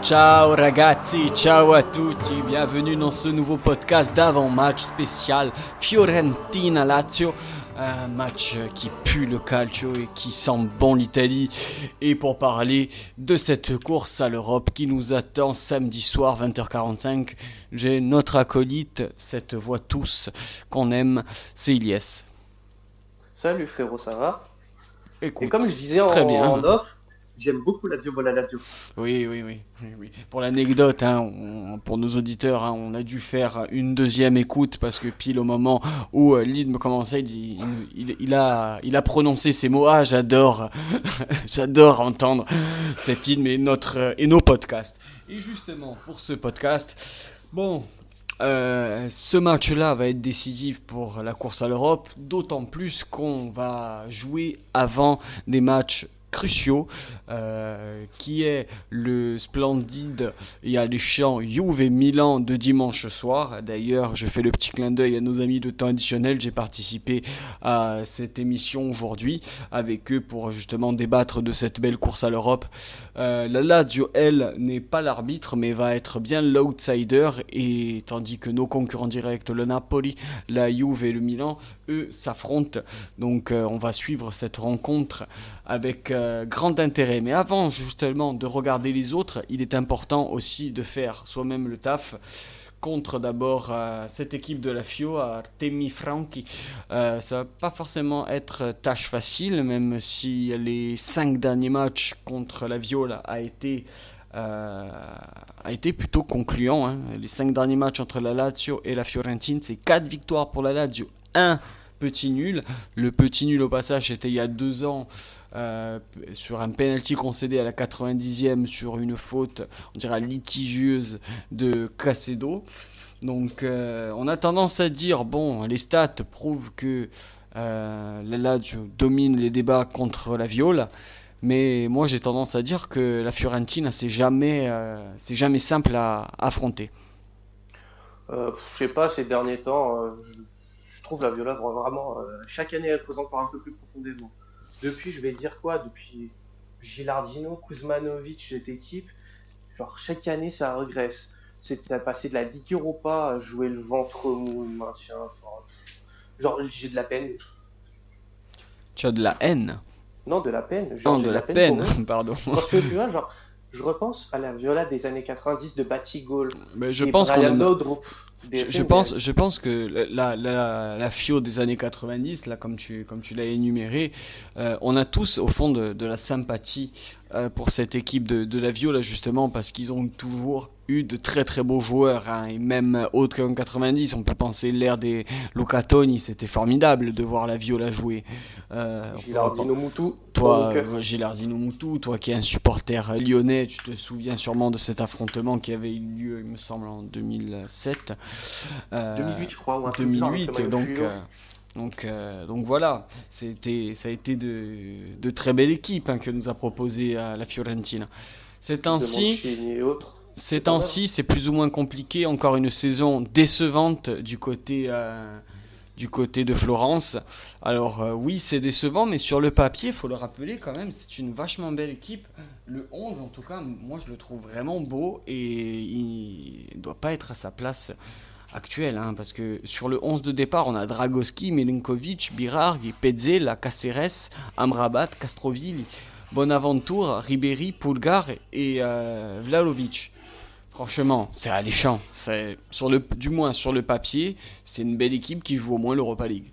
Ciao ragazzi, ciao à tutti, bienvenue dans ce nouveau podcast d'avant-match spécial Fiorentina-Lazio. Un match qui pue le calcio et qui sent bon l'Italie. Et pour parler de cette course à l'Europe qui nous attend samedi soir 20h45, j'ai notre acolyte, cette voix tous qu'on aime, c'est Ilyes. Salut frérot, ça va? Écoute, Et comme je disais très bien. en off, j'aime beaucoup Lazio Bola Lazio. Oui. Pour l'anecdote, pour nos auditeurs, on a dû faire une deuxième écoute parce que pile au moment où Lyd me commençait, il a prononcé ces mots. Ah, j'adore, j'adore entendre cet hymne et nos podcasts. Et justement, pour ce podcast, ce match-là va être décisif pour la course à l'Europe, d'autant plus qu'on va jouer avant des matchs cruciaux, qui est le splendide et alléchant Juve Milan de dimanche soir. D'ailleurs, je fais le petit clin d'œil à nos amis de temps additionnel. J'ai participé à cette émission aujourd'hui avec eux pour justement débattre de cette belle course à l'Europe. La Lazio, elle, n'est pas l'arbitre, mais va être bien l'outsider, et tandis que nos concurrents directs, le Napoli, la Juve et le Milan, eux, s'affrontent. Donc on va suivre cette rencontre avec grand intérêt. Mais avant justement de regarder les autres, il est important aussi de faire soi-même le taf contre d'abord cette équipe de la Fio, Artemi Franchi. Ça va pas forcément être tâche facile, même si les 5 derniers matchs contre la Viola a été plutôt concluant. Les 5 derniers matchs entre la Lazio et la Fiorentina, c'est 4 victoires pour la Lazio, 1 petit nul. Le petit nul au passage était il y a 2 ans, sur un penalty concédé à la 90e sur une faute, on dirait litigieuse, de Caicedo. Donc on a tendance à dire, les stats prouvent que la Lazio domine les débats contre la Viola. Mais moi j'ai tendance à dire que la Fiorentina c'est jamais simple à affronter. Je sais pas, ces derniers temps, je trouve la Viola vraiment, chaque année elle creuse encore un peu plus profondément. Depuis, je vais dire quoi? Depuis Gilardino, Kuzmanovic, cette équipe, genre chaque année ça régresse. C'est à passer de la Ligue Europa à jouer le ventre mou, le maintien. Genre j'ai de la peine. Tu as de la haine? Non, de la peine. Genre Non, j'ai de de la la peine pour peine, eux. pardon. Parce que tu vois, genre, je repense à la Viola des années 90 de Batigol Mais je et pense qu'on Brian aime. Laudrup des Je FNBL. pense, je pense que la FIO des années 90, là, comme tu l'as énuméré, on a tous au fond de la sympathie pour cette équipe de la Vio, là, justement, parce qu'ils ont toujours eu de très très beaux joueurs, et même autres qu'en 90, on peut penser l'ère des Luca Toni, c'était formidable de voir la Viola jouer. Gilardino Moutou dans nos Toi, cœurs. Gilardino Moutou, toi qui es un supporter lyonnais, tu te souviens sûrement de cet affrontement qui avait eu lieu, il me semble, en 2007. 2008, je crois, ou un truc du genre, avec le 2008, maillot donc, fluo. donc voilà, ça a été de très belles équipes, que nous a proposé la Fiorentina. Ces De temps-ci, Mancini et autres. ces C'est pas mal. temps-ci, c'est plus ou moins compliqué. Encore une saison décevante du côté de Florence. Alors oui, c'est décevant, mais sur le papier, il faut le rappeler quand même, c'est une vachement belle équipe. Le 11, en tout cas, moi je le trouve vraiment beau, et il ne doit pas être à sa place actuelle, parce que sur le 11 de départ, on a Dragowski, Milinkovic, Birarg, Pezzella, Caceres, Amrabat, Castrovilli, Bonaventure, Ribéry, Pulgar et Vlahovic. Franchement, c'est alléchant. Du moins sur le papier, c'est une belle équipe qui joue au moins l'Europa League.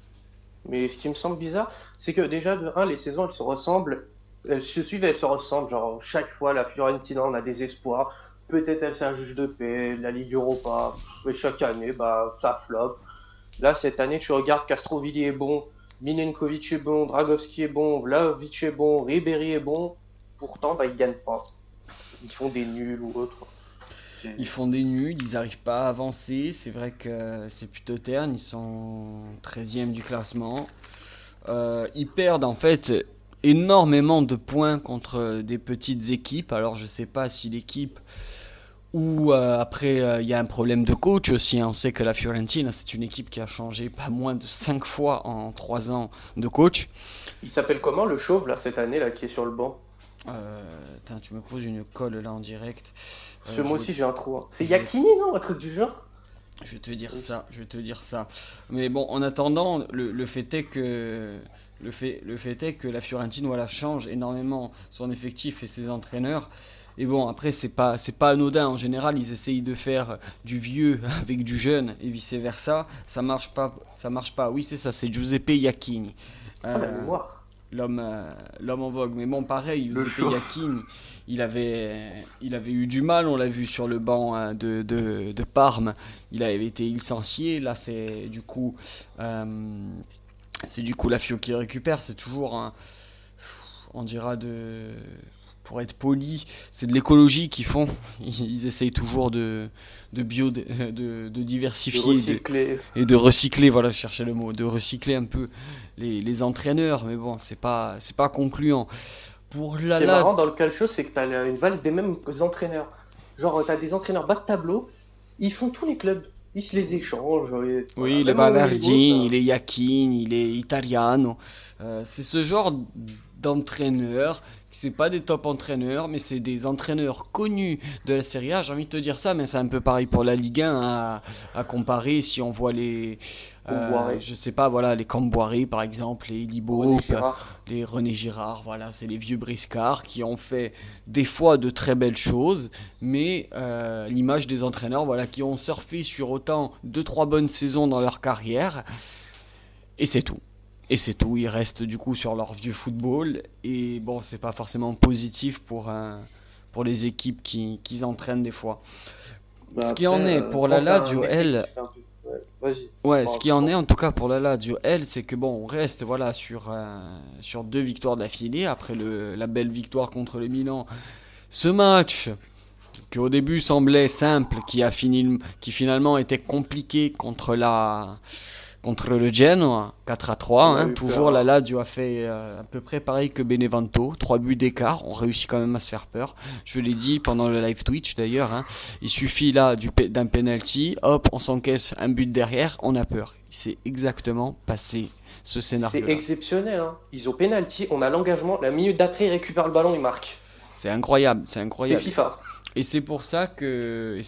Mais ce qui me semble bizarre, c'est que déjà, de 1, les saisons, elles se ressemblent. Elles se suivent et elles se ressemblent. Genre, chaque fois, la Fiorentina, on a des espoirs. Peut-être elle, c'est un juge de paix, la Ligue Europa. Et chaque année, bah, ça flop. Là, cette année, tu regardes, Castrovilli est bon, Milenkovic est bon, Dragowski est bon, Vlahovic est bon, Ribéry est bon. Pourtant, bah, ils gagnent pas. Ils font des nuls ou autre. Ils font des nuls, ils n'arrivent pas à avancer. C'est vrai que c'est plutôt terne, ils sont 13e du classement. Ils perdent en fait énormément de points contre des petites équipes. Alors je sais pas si l'équipe ou après il y a un problème de coach aussi. On sait que la Fiorentina c'est une équipe qui a changé pas moins de 5 fois en 3 ans de coach. Il s'appelle comment le chauve là cette année là qui est sur le banc? Tu me poses une colle là en direct. Parce que moi aussi j'ai un trou. Hein. C'est je- Yakini, non? Un truc du genre? Je vais te dire ça, je vais te dire ça. Mais bon, en attendant, le fait est que le fait est que la Fiorentina voilà, change énormément son effectif et ses entraîneurs. Et bon, après c'est pas anodin. En général, ils essayent de faire du vieux avec du jeune et vice versa. Ça marche pas, ça marche pas. Oui, c'est ça, c'est Giuseppe Iacchini. Ah, la Euh, mémoire. l'homme en vogue. Mais bon, pareil, Le Giuseppe chaud. Iacchini, il avait eu du mal, on l'a vu sur le banc de Parme. Il avait été licencié. Là, c'est du coup la Fio qui le récupère. C'est toujours on dira pour être poli, c'est de l'écologie qu'ils font. Ils essayent toujours de De diversifier recycler. et de recycler, voilà, je cherchais le mot, de recycler un peu les entraîneurs, mais bon, c'est pas concluant. Pour Ce qui est Lala, marrant dans le calcio, c'est que t'as une valse des mêmes entraîneurs. Genre, t'as des entraîneurs bas de tableau, ils font tous les clubs. Ils se les échangent. Et oui, voilà. il est Même au haut niveau, Ballardini, il est Yakin, il est Italiano. C'est ce genre d'entraîneurs, c'est pas des top entraîneurs, mais c'est des entraîneurs connus de la Serie A. J'ai envie de te dire ça, mais c'est un peu pareil pour la Ligue 1 à comparer si on voit Comboiré. je sais pas, voilà, les Camboiré par exemple, les Libo, René Girard. les René Girard, voilà, c'est les vieux briscards qui ont fait des fois de très belles choses, mais l'image des entraîneurs, voilà, qui ont surfé sur autant 2-3 bonnes saisons dans leur carrière, et c'est tout. Et c'est tout, ils restent du coup sur leur vieux football, et bon, c'est pas forcément positif pour les équipes qui entraînent des fois. Bah Ce qui après, en est pour la quand t'as un Lazio, mec qui elle, fait un peu. Ouais, vas-y. ouais, ce Bon, qui en est en tout cas pour la Lazio, elle, c'est que bon, on reste voilà sur 2 victoires d'affilée après la belle victoire contre le Milan. Ce match qui au début semblait simple, qui finalement était compliqué contre le Genoa, 4-3. on a eu Toujours peur. la Lazio a fait à peu près pareil que Benevento, 3 buts d'écart. On réussit quand même à se faire peur. Je l'ai dit pendant le live Twitch d'ailleurs. Il suffit là d'un penalty, hop, on s'encaisse un but derrière, on a peur. Il s'est exactement passé ce C'est scénario-là. exceptionnel. Hein. Ils ont penalty, on a l'engagement. La minute d'après, ils récupèrent le ballon, ils marquent. C'est incroyable, c'est C'est incroyable. FIFA. Et c'est pour ça que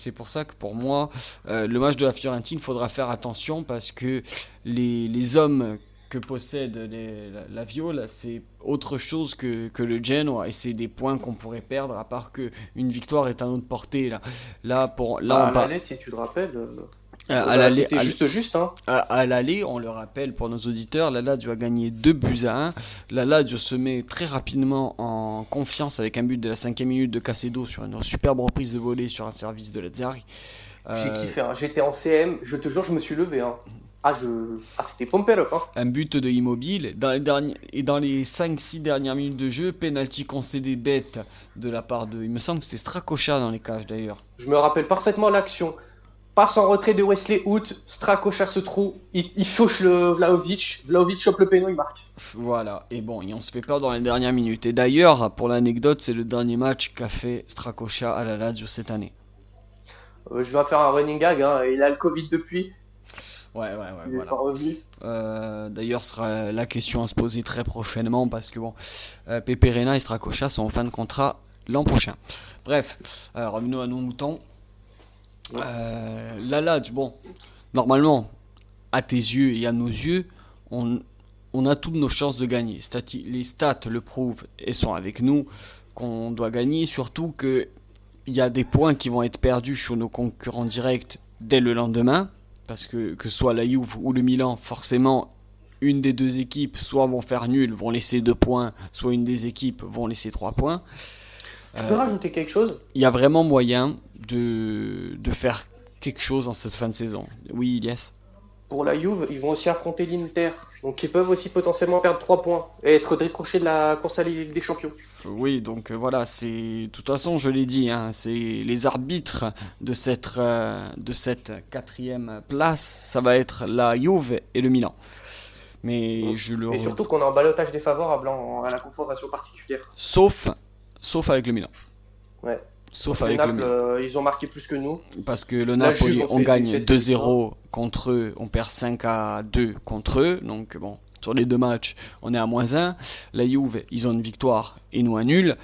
pour moi, le match de la Fiorentina, il faudra faire attention parce que les hommes que possède la Viola, c'est autre chose que le Genoa et c'est des points qu'on pourrait perdre à part que une victoire est à notre portée là. Là Bah, on à part l'aller, si tu te rappelles, à bah, l'aller c'était juste. Hein. à l'aller, on le rappelle pour nos auditeurs, la Lazio a gagné 2-1. La Lazio se met très rapidement en confiance avec un but de la 5e minute de Casedo sur une superbe reprise de volée sur un service de Lazzari. J'ai Euh, kiffé. Hein. J'étais en CM, je te jure, je me suis levé. Hein. C'était pompé up. Hein. un but de Immobile. Dans les 5-6 dernières minutes de jeu, penalty concédé bête de la part de. Il me semble que c'était Strakosha dans les cages d'ailleurs. Je me rappelle parfaitement l'action. Passe en retrait de Wesley Hout, Strakosha se trouve, il fauche le Vlahovic, Vlahovic chope le péno, il marque. Voilà, et bon, et on se fait peur dans les dernières minutes. Et d'ailleurs, pour l'anecdote, c'est le dernier match qu'a fait Strakosha à la Lazio cette année. Je vais faire un running gag, hein. Il a le Covid depuis, Ouais, il est voilà. pas revenu. D'ailleurs, ce sera la question à se poser très prochainement parce que bon, Pepe Reina et Strakosha sont en fin de contrat l'an prochain. Bref, revenons à nos moutons. La Lazio, bon, normalement, à tes yeux et à nos yeux, on a toutes nos chances de gagner. Les stats le prouvent et sont avec nous qu'on doit gagner, surtout qu'il y a des points qui vont être perdus sur nos concurrents directs dès le lendemain, parce que ce soit la Juve ou le Milan, forcément, une des deux équipes soit vont faire nul, vont laisser 2 points, soit une des équipes vont laisser 3 points. Tu peux rajouter quelque chose? Il y a vraiment moyen de faire quelque chose en cette fin de saison. Oui, yes. Pour la Juve, ils vont aussi affronter l'Inter, donc ils peuvent aussi potentiellement perdre 3 points et être décrochés de la course à la Ligue des Champions. Oui, donc voilà, c'est de toute façon, je l'ai dit, c'est les arbitres de cette 4e place, ça va être la Juve et le Milan. Mais je le Et surtout qu'on est en ballottage défavorable à la confrontation particulière. sauf avec le Milan. Ouais. Sauf Parce que avec le Naples, Milan. ils ont marqué plus que nous. Parce que le La Napoli, Juve, on fait gagne des 2-0 contre eux, on perd 5-2 contre eux. Donc bon, Sur les 2 matchs, on est à -1. La Juve, ils ont une victoire et nous un nul.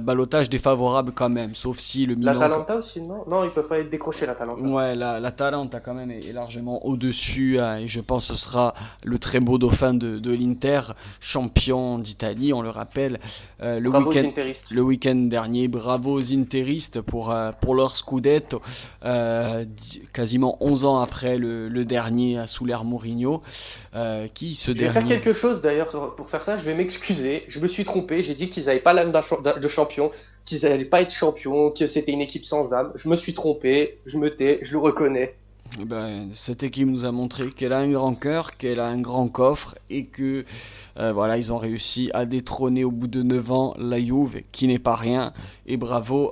Ballottage défavorable quand même, sauf si le Milan... L'Atalanta aussi, non? Non, ils peuvent pas être décrochés, l'Atalanta. Ouais, l'Atalanta quand même est largement au-dessus, et je pense que ce sera le très beau dauphin de l'Inter, champion d'Italie, on le rappelle, Bravo aux Interistes. le week-end dernier. Bravo aux Interistes pour leur Scudetto, quasiment 11 ans après le dernier sous l'ère Mourinho, qui ce Je vais faire dernier... quelque chose d'ailleurs pour faire ça, je vais m'excuser. Je me suis trompé, j'ai dit qu'ils n'avaient pas l'âme de champion, qu'ils n'allaient pas être champions, que c'était une équipe sans âme. Je me suis trompé, je me tais, je le reconnais. Cette équipe nous a montré qu'elle a un grand cœur, qu'elle a un grand coffre et que voilà, ils ont réussi à détrôner au bout de 9 ans la Juve, qui n'est pas rien. Et bravo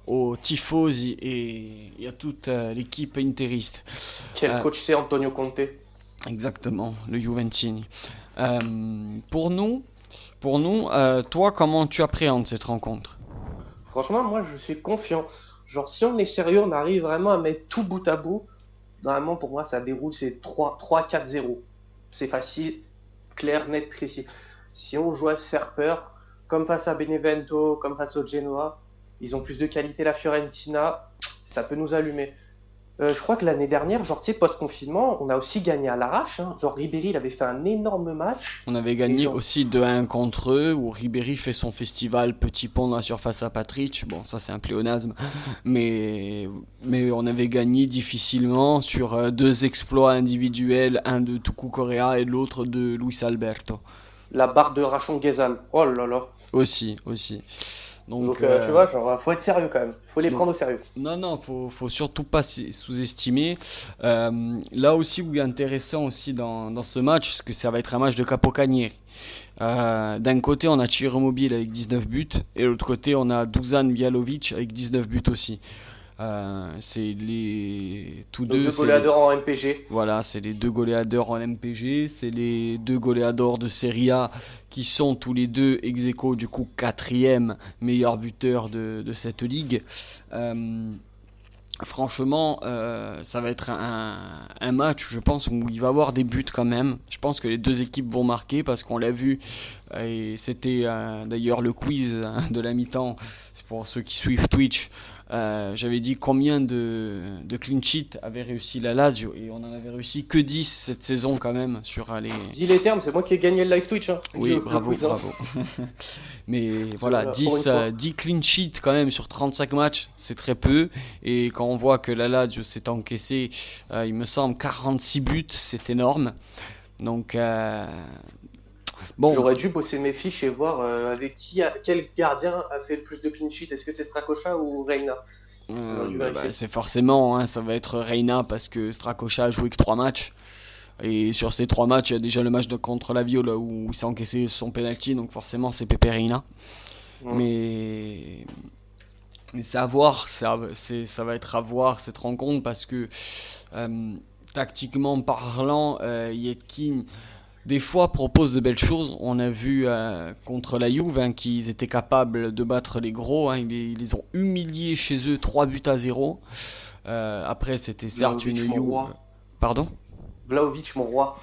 aux tifosi et à toute l'équipe interiste. Quel coach c'est Antonio Conte? Exactement, le Juventini. Pour nous, toi, comment tu appréhendes cette rencontre? Franchement, moi je suis confiant. Genre, si on est sérieux, on arrive vraiment à mettre tout bout à bout. Normalement, pour moi, ça déroule, c'est 3-4-0. C'est facile, clair, net, précis. Si on joue à se faire peur, comme face à Benevento, comme face au Genoa, ils ont plus de qualité, la Fiorentina, ça peut nous allumer. Je crois que l'année dernière, genre, tu sais, post-confinement, on a aussi gagné à l'arrache. Hein. Genre, Ribéry, il avait fait un énorme match. On avait gagné aussi 2-1 contre eux, où Ribéry fait son festival Petit Pont dans la surface à Patrick. Bon, ça c'est un pléonasme, mais on avait gagné difficilement sur 2 exploits individuels, un de Tucu Correa et l'autre de Luis Alberto. La barre de Rachon Ghezal. Oh là là. Aussi. Donc tu vois, genre, faut être sérieux quand même. Faut les prendre au sérieux. Non, faut surtout pas sous-estimer. Là aussi, où il est intéressant aussi dans ce match, parce que ça va être un match de Capocannonieri. D'un côté, on a Ciro Immobile avec 19 buts, et de l'autre côté, on a Dusan Mihajlovic avec 19 buts aussi. C'est les tous deux goléadeurs en MPG. Voilà, c'est les 2 goléadeurs en MPG, c'est les 2 goléadors de Serie A qui sont tous les 2 ex aequo, du coup 4e meilleur buteur de cette ligue. Franchement, ça va être un match, je pense, où il va y avoir des buts quand même. Je pense que les 2 équipes vont marquer parce qu'on l'a vu, et c'était d'ailleurs le quiz de la mi-temps pour ceux qui suivent Twitch. J'avais dit combien de clean sheet avait réussi la Lazio, et on en avait réussi que 10 cette saison quand même sur les... Dis les termes, c'est moi qui ai gagné le live Twitch. Hein. Oui, bravo. Mais voilà, 10 clean sheet quand même sur 35 matchs, c'est très peu, et quand on voit que la Lazio s'est encaissé, il me semble 46 buts, c'est énorme. Donc bon. J'aurais dû bosser mes fiches et voir avec quel gardien a fait le plus de clean sheet. Est-ce que c'est Strakosha ou Reina? C'est forcément, hein, ça va être Reina, parce que Strakosha a joué que 3 matchs. Et sur ces 3 matchs, il y a déjà le match contre la Viola où il s'est encaissé son penalty, donc forcément c'est Pepe Reina. Mais c'est à voir, ça va être à voir cette rencontre, parce que tactiquement parlant, Yedkin des fois propose de belles choses. On a vu contre la Juve qu'ils étaient capables de battre les gros. Ils les ont humiliés chez eux 3-0. Après, c'était certes une Juve. Pardon ? Vlahovic, mon roi.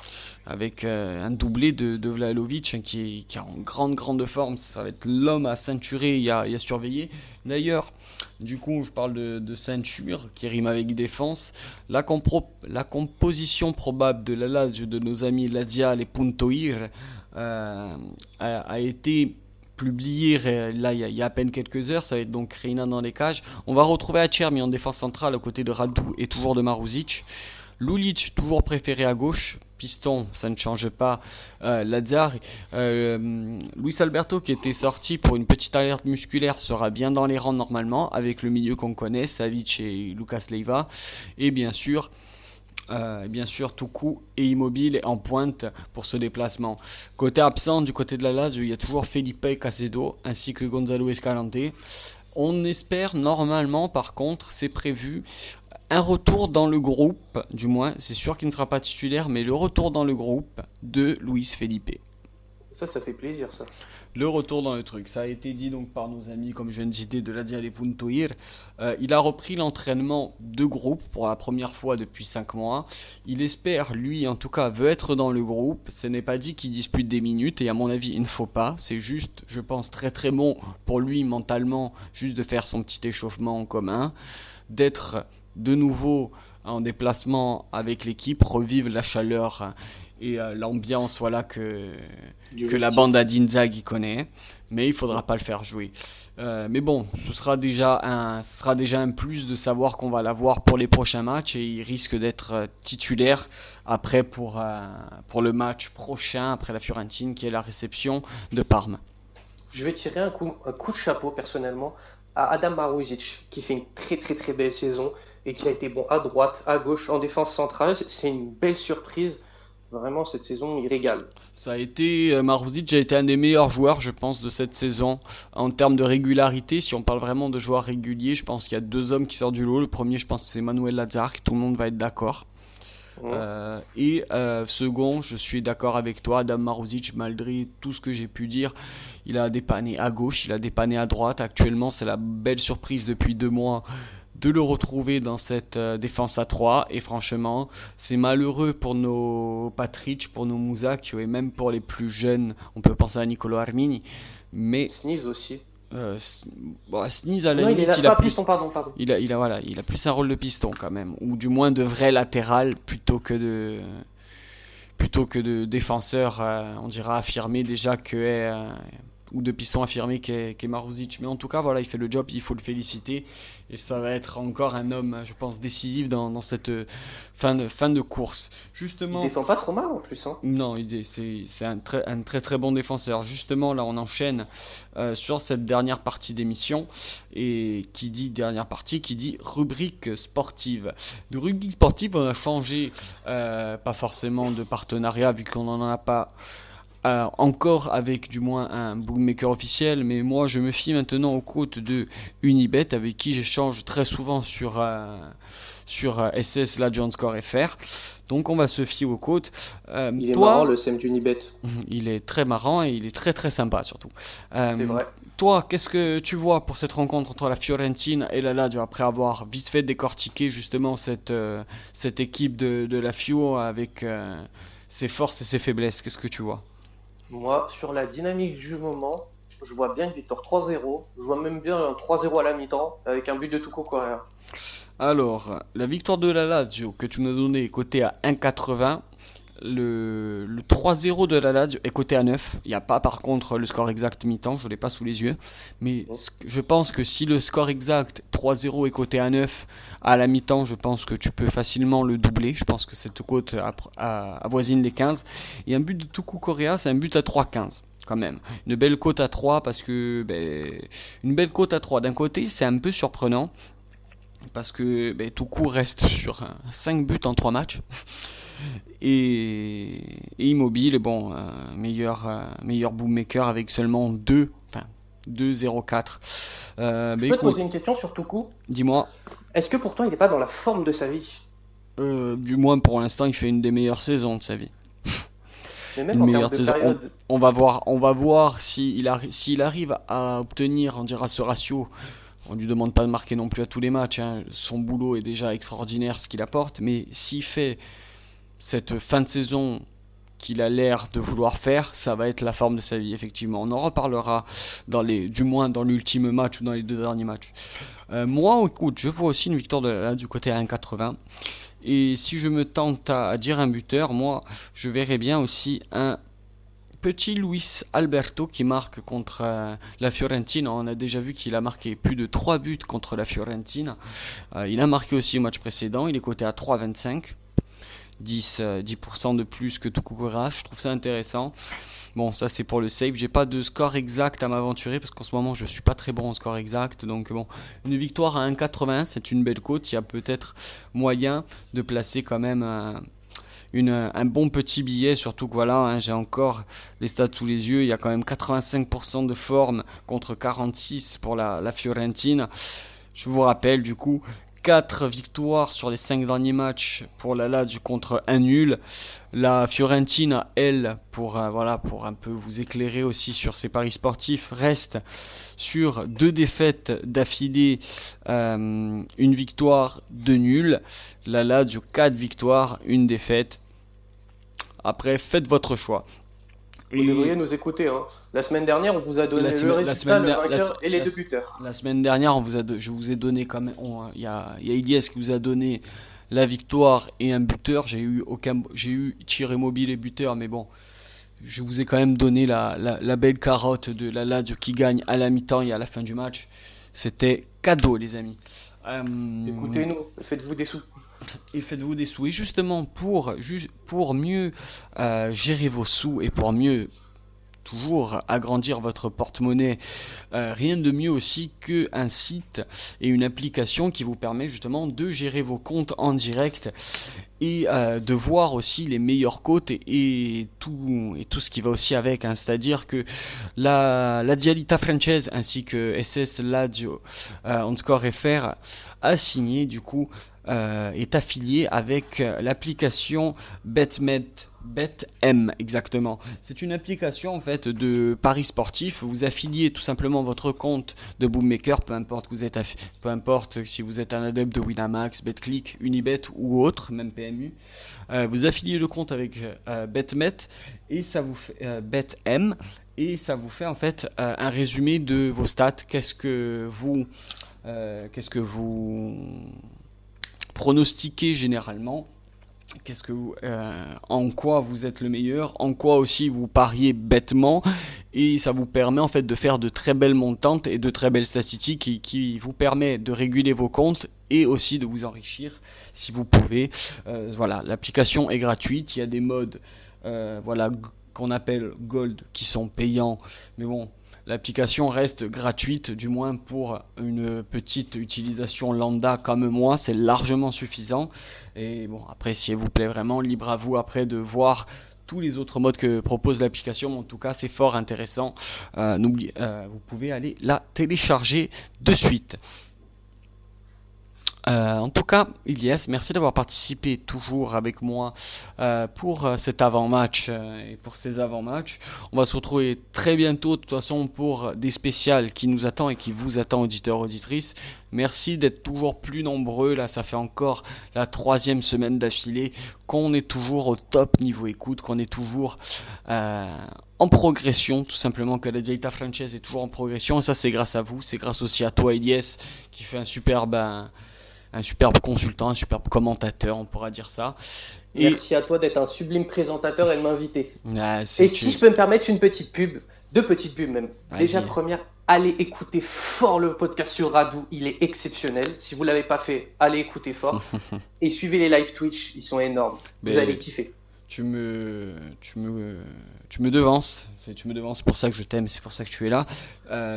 Avec un doublé de Vlahovic qui est en grande forme. Ça va être l'homme à ceinturer et à surveiller. D'ailleurs, du coup, je parle de ceinture qui rime avec défense. La composition probable de la Lazio, de nos amis Laziale et Puntoir, a été publiée là il y a à peine quelques heures. Ça va être donc Reina dans les cages. On va retrouver Acerbi en défense centrale aux côtés de Radu et toujours de Maruzic. Lulic toujours préféré à gauche, piston, ça ne change pas. Lazare, Luis Alberto qui était sorti pour une petite alerte musculaire sera bien dans les rangs normalement, avec le milieu qu'on connaît, Savic et Lucas Leiva, et bien sûr Tucu et Immobile en pointe pour ce déplacement. Côté absent, du côté de la Lazio, il y a toujours Felipe Caicedo ainsi que Gonzalo Escalante. On espère normalement, par contre, c'est prévu, un retour dans le groupe, du moins, c'est sûr qu'il ne sera pas titulaire, mais le retour dans le groupe de Luis Felipe. Ça fait plaisir, ça. Le retour dans le truc, ça a été dit donc par nos amis, comme je viens de citer, de la Diale.ir. Il a repris l'entraînement de groupe pour la première fois depuis 5 mois. Il espère, lui en tout cas, veut être dans le groupe. Ce n'est pas dit qu'il dispute des minutes et à mon avis, il ne faut pas. C'est juste, je pense, très très bon pour lui mentalement, juste de faire son petit échauffement en commun, d'être de nouveau en déplacement avec l'équipe, revivre la chaleur et l'ambiance voilà que la bande à Dinzaghi connaît, mais il faudra pas le faire jouer. Mais bon, ce sera déjà un plus de savoir qu'on va l'avoir pour les prochains matchs et il risque d'être titulaire après pour le match prochain, après la Fiorentina, qui est la réception de Parme. Je vais tirer un coup de chapeau personnellement à Adam Maruzic qui fait une très très très belle saison et qui a été bon à droite, à gauche, en défense centrale. C'est une belle surprise. Vraiment, cette saison, il régale. Ça a été, Maruzic a été un des meilleurs joueurs, je pense, de cette saison. En termes de régularité, si on parle vraiment de joueurs réguliers, je pense qu'il y a deux hommes qui sortent du lot. Le premier, je pense, c'est Manuel Lazare, tout le monde va être d'accord. Second, je suis d'accord avec toi, Adam Maruzic, malgré tout ce que j'ai pu dire, il a dépanné à gauche, il a dépanné à droite. Actuellement, c'est la belle surprise depuis 2 mois de le retrouver dans cette défense à 3. Et franchement, c'est malheureux pour nos Patrick, pour nos Mousak et même pour les plus jeunes. On peut penser à Nicolo Armini. Mais Sneeze aussi. Sneeze à la Non, limite, il a plus, piston, pardon. il a plus un rôle de piston quand même, ou du moins de vrai latéral plutôt que de défenseur, on dira affirmé déjà ou de piston affirmé qu'est Maruzic. Mais en tout cas, voilà, il fait le job, il faut le féliciter. Et ça va être encore un homme, je pense, décisif dans cette fin de course. Justement, il défend pas trop mal en plus. Hein. Non, c'est un très très bon défenseur. Justement, là, on enchaîne sur cette dernière partie d'émission. Et qui dit dernière partie, qui dit rubrique sportive. De rubrique sportive, on a changé, pas forcément de partenariat, vu qu'on n'en a pas encore avec du moins un bookmaker officiel, mais moi je me fie maintenant aux cotes de Unibet avec qui j'échange très souvent sur SS Legend Score FR. Donc on va se fier aux cotes. Il est marrant le CM d'Unibet. Il est très marrant et il est très très sympa surtout. C'est vrai. Toi, qu'est-ce que tu vois pour cette rencontre entre la Fiorentina et la Lazio après avoir vite fait décortiqué justement cette équipe de la Fio avec ses forces et ses faiblesses? Qu'est-ce que tu vois? Moi, sur la dynamique du moment, je vois bien une victoire 3-0. Je vois même bien un 3-0 à la mi-temps avec un but de Tuco Correa. Alors, la victoire de la Lazio que tu nous as donné est cotée à 1,80. Le 3-0 de la Lazio est coté à 9. Il n'y a pas par contre le score exact mi-temps, je ne l'ai pas sous les yeux. Mais je pense que si le score exact 3-0 est coté à 9 à la mi-temps, je pense que tu peux facilement le doubler. Je pense que cette cote avoisine les 15. Et un but de Tucu Correa, c'est un but à 3,15 quand même. Une belle cote à 3 parce que une belle cote à 3 d'un côté, c'est un peu surprenant. Parce que Tucu reste sur 5 buts en 3 matchs. Et Immobile, bon, meilleur bookmaker avec seulement 2,04. Je peux te poser une question sur Tucu? Dis-moi. Est-ce que pourtant il n'est pas dans la forme de sa vie? Du moins pour l'instant, il fait une des meilleures saisons de sa vie. Mais même en termes de période... on va voir s'il arrive à obtenir, on dira, ce ratio. On ne lui demande pas de marquer non plus à tous les matchs. Hein. Son boulot est déjà extraordinaire, ce qu'il apporte. Mais s'il fait cette fin de saison qu'il a l'air de vouloir faire, ça va être la forme de sa vie, effectivement. On en reparlera du moins dans l'ultime match ou dans les 2 derniers matchs. Moi, écoute, je vois aussi une victoire du côté à 1,80. Et si je me tente à dire un buteur, moi, je verrais bien aussi un petit Luis Alberto qui marque contre la Fiorentina. On a déjà vu qu'il a marqué plus de 3 buts contre la Fiorentina. Il a marqué aussi au match précédent. Il est coté à 3,25. 10% de plus que Tucu Correa. Je trouve ça intéressant. Bon, ça c'est pour le save. J'ai pas de score exact à m'aventurer parce qu'en ce moment je suis pas très bon en score exact. Donc bon, une victoire à 1,80, c'est une belle cote. Il y a peut-être moyen de placer quand même un bon petit billet, surtout que voilà, hein, j'ai encore les stats sous les yeux. Il y a quand même 85% de forme contre 46 pour la Fiorentina. Je vous rappelle du coup 4 victoires sur les 5 derniers matchs pour la Lazio contre un nul. La Fiorentina, elle, pour un peu vous éclairer aussi sur ses paris sportifs, reste sur 2 défaites d'affilée, une victoire, 2 nuls. La Lazio, 4 victoires, 1 défaite. Après, faites votre choix. Vous devriez nous écouter. Hein. La semaine dernière, on vous a donné le résultat, le vainqueur et les 2 buteurs. La semaine dernière, je vous ai donné quand même. Il y a Ilyes qui vous a donné la victoire et un buteur. J'ai eu tir Immobile et buteur, mais bon, je vous ai quand même donné la belle carotte de la Lazio qui gagne à la mi-temps et à la fin du match. C'était cadeau, les amis. Écoutez-nous, faites-vous des sous. Et faites-vous des sous. Et justement, pour mieux gérer vos sous et pour mieux toujours agrandir votre porte-monnaie, rien de mieux aussi qu'un site et une application qui vous permet justement de gérer vos comptes en direct et de voir aussi les meilleures cotes et tout ce qui va aussi avec, hein. C'est-à-dire que la Dialita Francese ainsi que SS Lazio Score FR a signé du coup est affilié avec l'application BetM exactement. C'est une application en fait de paris sportifs. Vous affiliez tout simplement votre compte de bookmaker, peu importe si vous êtes un adepte de Winamax, Betclic, Unibet ou autre, même PMU. Vous affiliez le compte avec BetMet et ça vous fait BetM et ça vous fait en fait un résumé de vos stats. Qu'est-ce que vous pronostiquer généralement, en quoi vous êtes le meilleur, en quoi aussi vous pariez bêtement, et ça vous permet en fait de faire de très belles montantes et de très belles statistiques qui vous permet de réguler vos comptes et aussi de vous enrichir si vous pouvez. Voilà, l'application est gratuite, il y a des modes qu'on appelle Gold qui sont payants, mais bon, l'application reste gratuite, du moins pour une petite utilisation lambda comme moi, c'est largement suffisant. Et bon, après, si elle vous plaît vraiment, libre à vous après de voir tous les autres modes que propose l'application. Mais en tout cas, c'est fort intéressant. Vous pouvez aller la télécharger de suite. En tout cas, Ilyes, merci d'avoir participé toujours avec moi pour cet avant-match et pour ces avant-matchs. On va se retrouver très bientôt de toute façon pour des spéciales qui nous attendent et qui vous attendent, auditeurs, auditrices. Merci d'être toujours plus nombreux. Là, ça fait encore la 3e semaine d'affilée qu'on est toujours au top niveau écoute, qu'on est toujours en progression, tout simplement, que la Dialita Francese est toujours en progression. Et ça, c'est grâce à vous. C'est grâce aussi à toi, Ilyes, qui fait un superbe consultant, un superbe commentateur, on pourra dire ça. Merci à toi d'être un sublime présentateur et de m'inviter. Si je peux me permettre une petite pub, 2 petites pubs même. Vas-y. Déjà, première, allez écouter fort le podcast sur Radou, il est exceptionnel. Si vous ne l'avez pas fait, allez écouter fort. Et suivez les live Twitch, ils sont énormes. Vous allez kiffer. Tu me devances, tu me devances, c'est pour ça que je t'aime, c'est pour ça que tu es là.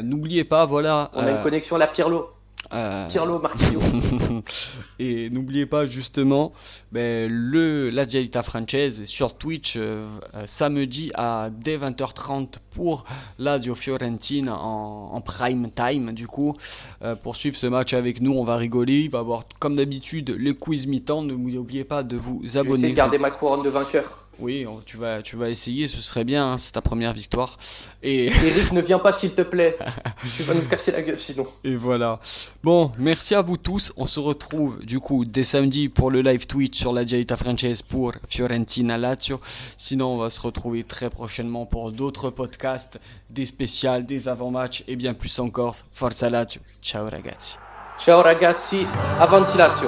N'oubliez pas, voilà. On a une connexion à la Pirlo. Pirlo, Marquinhos. Et n'oubliez pas justement la Dialita Francese sur Twitch samedi dès 20h30 pour Lazio Fiorentina en prime time. Du coup, pour suivre ce match avec nous, on va rigoler. Il va y avoir comme d'habitude les quiz mi-temps. N'oubliez pas de vous abonner. Je vais essayer de garder ma couronne de vainqueur. Oui, tu vas essayer, ce serait bien, hein, c'est ta première victoire. Eric, ne viens pas s'il te plaît, tu vas nous casser la gueule sinon. Et voilà. Bon, merci à vous tous, on se retrouve du coup dès samedi pour le live Twitch sur la Dialita Francese pour Fiorentina Lazio. Sinon, on va se retrouver très prochainement pour d'autres podcasts, des spéciales, des avant-matchs et bien plus encore. Forza Lazio, ciao ragazzi. Ciao ragazzi, avanti Lazio.